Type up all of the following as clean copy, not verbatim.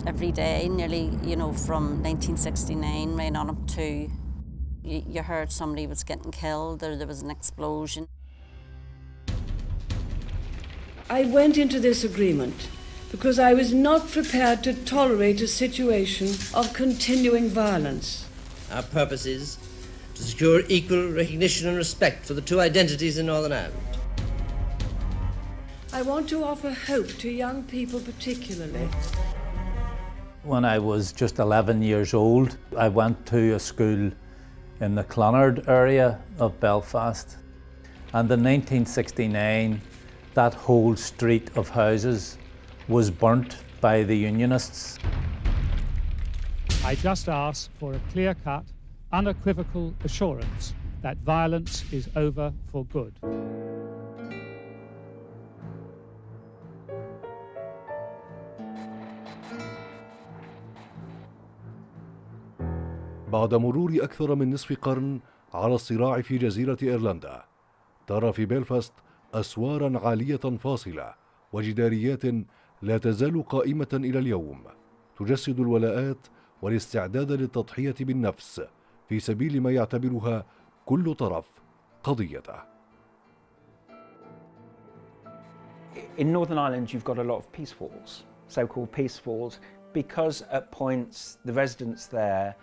every day, nearly, from 1969 right on up to you heard somebody was getting killed or there was an explosion. I went into this agreement because I was not prepared to tolerate a situation of continuing violence. Our purpose is to secure equal recognition and respect for the two identities in Northern Ireland. I want to offer hope to young people particularly. When I was just 11 years old, I went to a school in the Clonard area of Belfast. And in 1969, that whole street of houses was burnt by the Unionists. I just ask for a clear-cut, unequivocal assurance that violence is over for good. بعد مرور أكثر من نصف قرن على الصراع في جزيرة إيرلندا، ترى في بلفاست أسوارا عالية فاصلة وجداريات لا تزال قائمة إلى اليوم، تجسد الولاءات والاستعداد للتضحية بالنفس في سبيل ما يعتبرها كل طرف قضيته. In Northern Ireland, you've got a lot of peace walls, so-called peace walls, because at points the residents there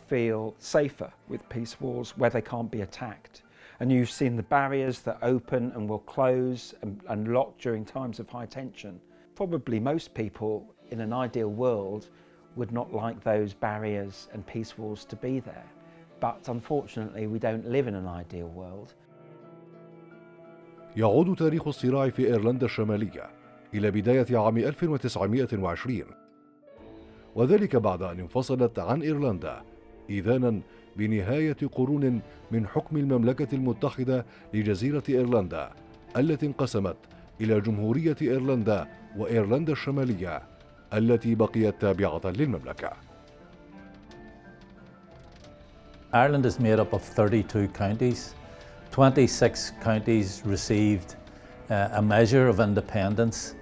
feel safer with peace walls where they can't be attacked. And you've seen the barriers that open and will close and lock during times of high tension. Probably most people in an ideal world would not like those barriers and peace walls to be there. But unfortunately, we don't live in an ideal world. يعود تاريخ الصراع في إيرلندا الشمالية إلى بداية عام 1920، وذلك بعد أن انفصلت عن إيرلندا إذانا بنهاية قرون من حكم المملكة المتحدة لجزيرة إيرلندا التي انقسمت إلى جمهورية إيرلندا وإيرلندا الشمالية التي بقيت تابعة للمملكة. Ireland is made up of 32 counties. 26 counties received a measure of independence,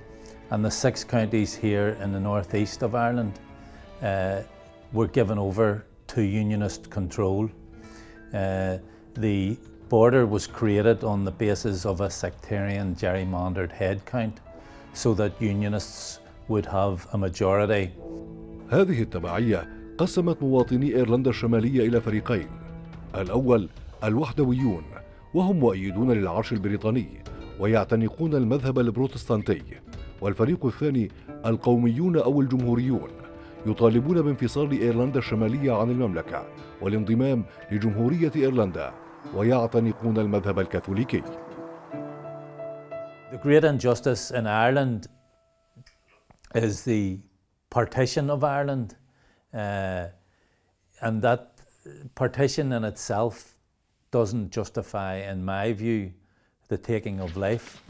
and the 6 counties here in the northeast of Ireland were given over to Unionist control. The border was created on the basis of a sectarian gerrymandered head count so that Unionists would have a majority. هذه التبعية قسمت مواطني إيرلندا الشمالية إلى فريقين. الأول الوحدويون، وهم مؤيدون للعرش البريطاني ويعتنقون المذهب البروتستانتي، والفريق الثاني القوميون أو الجمهوريون، يطالبون بانفصال إيرلندا الشمالية عن المملكة والانضمام لجمهورية إيرلندا ويعتنقون المذهب الكاثوليكي. The great injustice in Ireland is the partition of Ireland, and that partition in itself doesn't justify, in my view, the taking of life.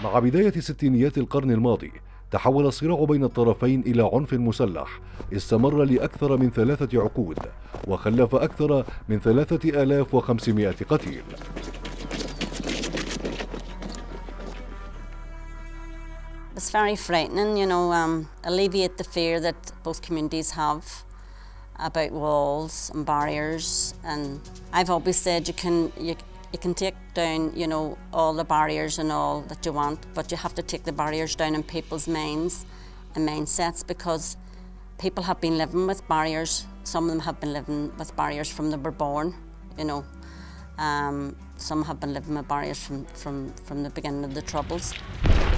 مع بداية ستينيات القرن الماضي تحول الصراع بين الطرفين إلى عنف مسلح استمر لأكثر من 3 عقود وخلف أكثر من 3500 قتيل. It's very frightening, alleviate the fear that both communities have about walls and barriers. And I've always said you can take down, all the barriers and all that you want, but you have to take the barriers down in people's minds and mindsets, because people have been living with barriers. Some of them have been living with barriers from they were born, Some have been living with barriers from the beginning of the Troubles.